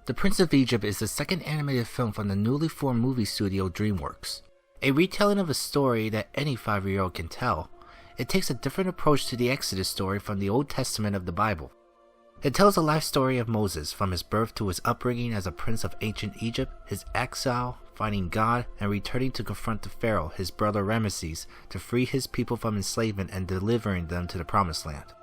The Prince of Egypt is the second animated film from the newly formed movie studio DreamWorks. A retelling of a story that any 5-year-old can tell, it takes a different approach to the Exodus story from the Old Testament of the Bible. It tells the life story of Moses, from his birth to his upbringing as a prince of ancient Egypt, his exile, finding God, and returning to confront the Pharaoh, his brother Ramesses, to free his people from enslavement and delivering them to the Promised Land.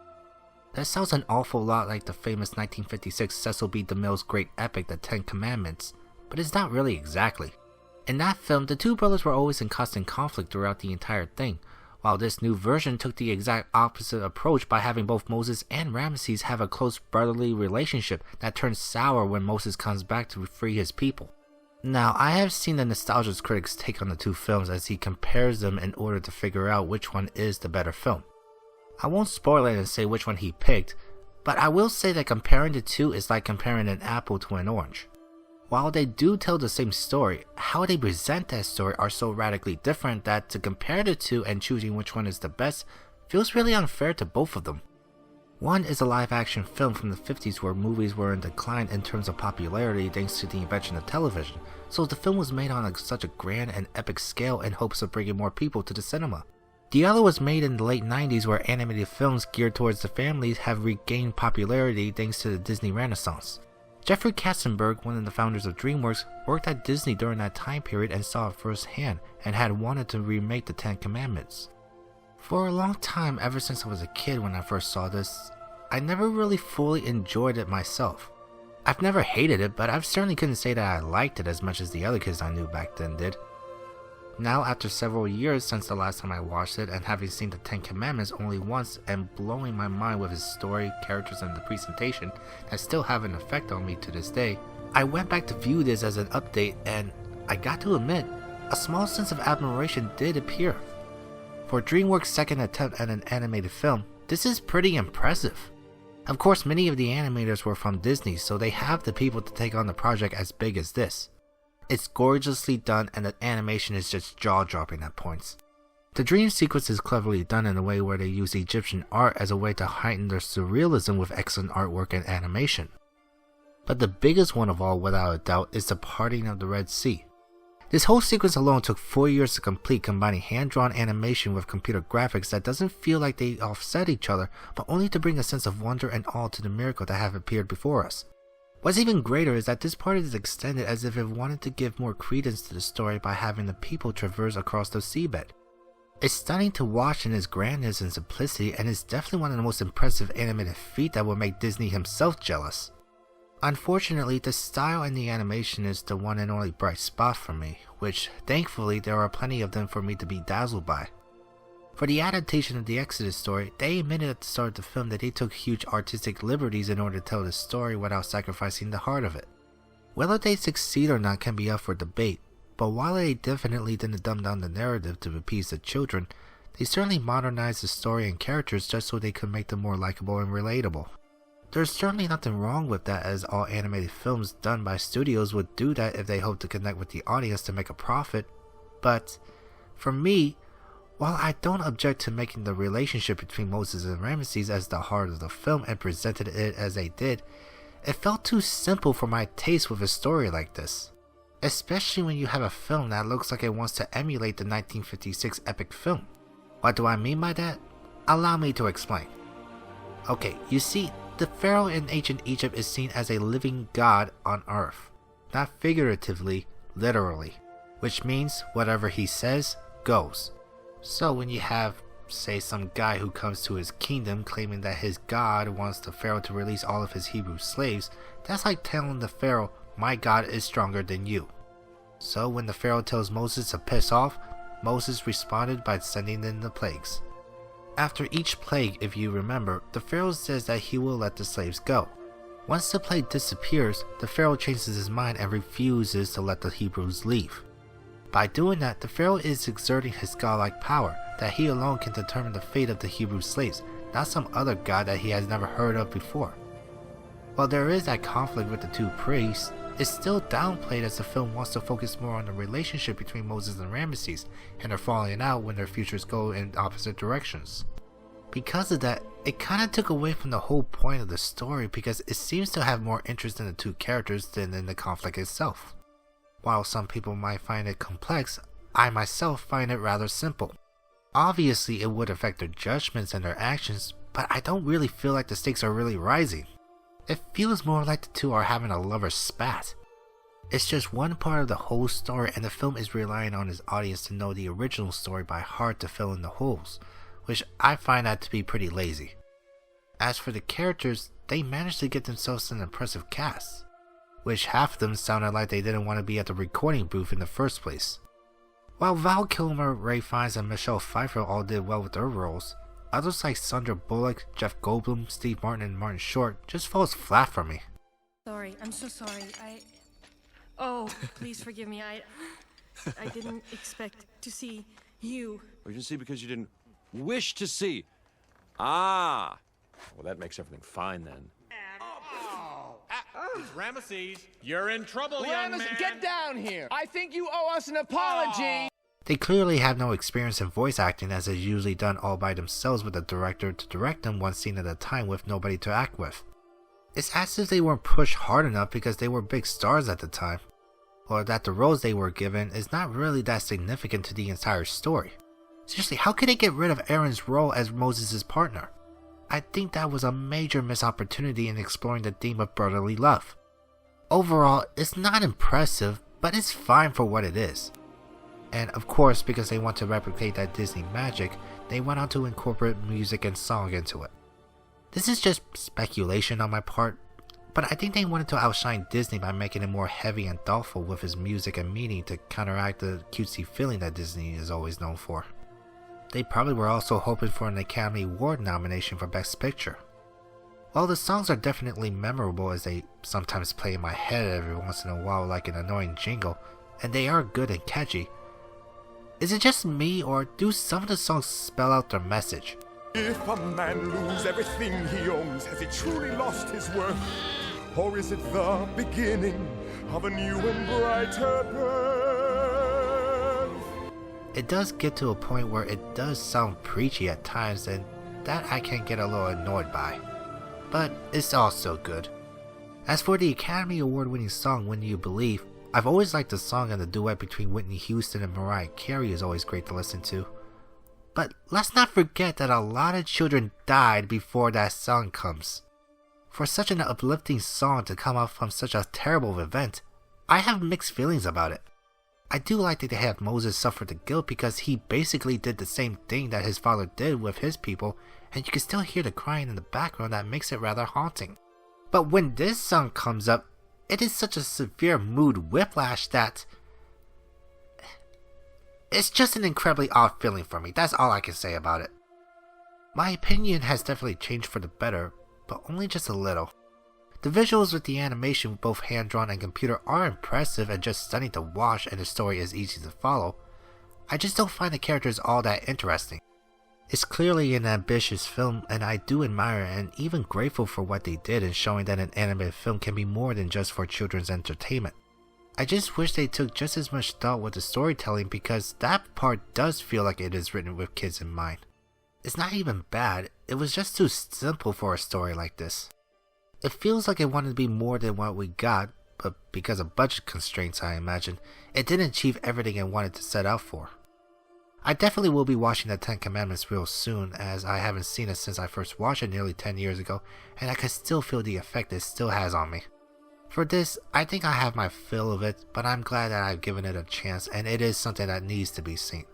That sounds an awful lot like the famous 1956 Cecil B. DeMille's great epic, The Ten Commandments, but it's not really exactly. In that film, the two brothers were always in constant conflict throughout the entire thing, while this new version took the exact opposite approach by having both Moses and Ramesses have a close brotherly relationship that turns sour when Moses comes back to free his people. Now, I have seen the nostalgia critics take on the two films as he compares them in order to figure out which one is the better film. I won't spoil it and say which one he picked, but I will say that comparing the two is like comparing an apple to an orange. While they do tell the same story, how they present that story are so radically different that to compare the two and choosing which one is the best feels really unfair to both of them. One is a live-action film from the 50s where movies were in decline in terms of popularity thanks to the invention of television, so the film was made on such a grand and epic scale in hopes of bringing more people to the cinema. The other was made in the late 90s where animated films geared towards the families have regained popularity thanks to the Disney Renaissance. Jeffrey Katzenberg, one of the founders of DreamWorks, worked at Disney during that time period and saw it firsthand and had wanted to remake the Ten Commandments. For a long time, ever since I was a kid when I first saw this, I never really fully enjoyed it myself. I've never hated it, but I certainly couldn't say that I liked it as much as the other kids I knew back then did. Now, after several years since the last time I watched it and having seen the Ten Commandments only once and blowing my mind with its story, characters, and the presentation that still have an effect on me to this day, I went back to view this as an update and, I got to admit, a small sense of admiration did appear. For DreamWorks' second attempt at an animated film, this is pretty impressive. Of course, many of the animators were from Disney, so they have the people to take on the project as big as this. It's gorgeously done and the animation is just jaw-dropping at points. The dream sequence is cleverly done in a way where they use Egyptian art as a way to heighten their surrealism with excellent artwork and animation. But the biggest one of all, without a doubt, is the parting of the Red Sea. This whole sequence alone took 4 years to complete, combining hand-drawn animation with computer graphics that doesn't feel like they offset each other, but only to bring a sense of wonder and awe to the miracle that have appeared before us. What's even greater is that this part is extended as if it wanted to give more credence to the story by having the people traverse across the seabed. It's stunning to watch in its grandness and simplicity, and it's definitely one of the most impressive animated feats that will make Disney himself jealous. Unfortunately, the style and the animation is the one and only bright spot for me, which thankfully there are plenty of them for me to be dazzled by. For the adaptation of the Exodus story, they admitted at the start of the film that they took huge artistic liberties in order to tell the story without sacrificing the heart of it. Whether they succeed or not can be up for debate, but while they definitely didn't dumb down the narrative to appease the children, they certainly modernized the story and characters just so they could make them more likable and relatable. There's certainly nothing wrong with that, as all animated films done by studios would do that if they hope to connect with the audience to make a profit, but for me, while I don't object to making the relationship between Moses and Ramesses as the heart of the film and presented it as they did, it felt too simple for my taste with a story like this. Especially when you have a film that looks like it wants to emulate the 1956 epic film. What do I mean by that? Allow me to explain. Okay, you see, the Pharaoh in ancient Egypt is seen as a living god on earth. Not figuratively, literally. Which means whatever he says, goes. So when you have, say, some guy who comes to his kingdom claiming that his god wants the Pharaoh to release all of his Hebrew slaves, that's like telling the Pharaoh, my God is stronger than you. So when the Pharaoh tells Moses to piss off, Moses responded by sending in the plagues. After each plague, if you remember, the Pharaoh says that he will let the slaves go. Once the plague disappears, the Pharaoh changes his mind and refuses to let the Hebrews leave. By doing that, the Pharaoh is exerting his godlike power, that he alone can determine the fate of the Hebrew slaves, not some other god that he has never heard of before. While there is that conflict with the two priests, it's still downplayed as the film wants to focus more on the relationship between Moses and Ramesses, and their falling out when their futures go in opposite directions. Because of that, it kinda took away from the whole point of the story because it seems to have more interest in the two characters than in the conflict itself. While some people might find it complex, I myself find it rather simple. Obviously it would affect their judgments and their actions, but I don't really feel like the stakes are really rising. It feels more like the two are having a lover's spat. It's just one part of the whole story, and the film is relying on its audience to know the original story by heart to fill in the holes, which I find that to be pretty lazy. As for the characters, they managed to get themselves an impressive cast, which half of them sounded like they didn't want to be at the recording booth in the first place. While Val Kilmer, Ray Fiennes, and Michelle Pfeiffer all did well with their roles, others like Sandra Bullock, Jeff Goldblum, Steve Martin, and Martin Short just falls flat for me. Sorry, I'm so sorry. Oh, please forgive me. I didn't expect to see you. Or you didn't see because you didn't wish to see. Ah. Well, that makes everything fine then. It's Ramesses. You're in trouble, young man. Get down here. I think you owe us an apology. They clearly have no experience in voice acting, as is usually done all by themselves with a director to direct them one scene at a time with nobody to act with. It's as if they weren't pushed hard enough because they were big stars at the time, or that the roles they were given is not really that significant to the entire story. Seriously, how could they get rid of Aaron's role as Moses' partner? I think that was a major missed opportunity in exploring the theme of brotherly love. Overall, it's not impressive, but it's fine for what it is. And of course, because they want to replicate that Disney magic, they went on to incorporate music and song into it. This is just speculation on my part, but I think they wanted to outshine Disney by making it more heavy and thoughtful with its music and meaning to counteract the cutesy feeling that Disney is always known for. They probably were also hoping for an Academy Award nomination for Best Picture. While the songs are definitely memorable, as they sometimes play in my head every once in a while like an annoying jingle, and they are good and catchy, is it just me, or do some of the songs spell out their message? If a man lose everything he owns, has he truly lost his worth? Or is it the beginning of a new and brighter birth? It does get to a point where it does sound preachy at times, and that I can get a little annoyed by. But it's also good. As for the Academy Award winning song When Do You Believe, I've always liked the song, and the duet between Whitney Houston and Mariah Carey is always great to listen to. But let's not forget that a lot of children died before that song comes. For such an uplifting song to come out from such a terrible event, I have mixed feelings about it. I do like that they have Moses suffer the guilt because he basically did the same thing that his father did with his people, and you can still hear the crying in the background that makes it rather haunting. But when this song comes up, it is such a severe mood whiplash that it's just an incredibly odd feeling for me. That's all I can say about it. My opinion has definitely changed for the better, but only just a little. The visuals with the animation, both hand-drawn and computer, are impressive and just stunning to watch, and the story is easy to follow. I just don't find the characters all that interesting. It's clearly an ambitious film, and I do admire and even grateful for what they did in showing that an animated film can be more than just for children's entertainment. I just wish they took just as much thought with the storytelling, because that part does feel like it is written with kids in mind. It's not even bad, it was just too simple for a story like this. It feels like it wanted to be more than what we got, but because of budget constraints I imagine, it didn't achieve everything it wanted to set out for. I definitely will be watching the Ten Commandments real soon, as I haven't seen it since I first watched it nearly 10 years ago, and I can still feel the effect it still has on me. For this, I think I have my fill of it, but I'm glad that I've given it a chance, and it is something that needs to be seen.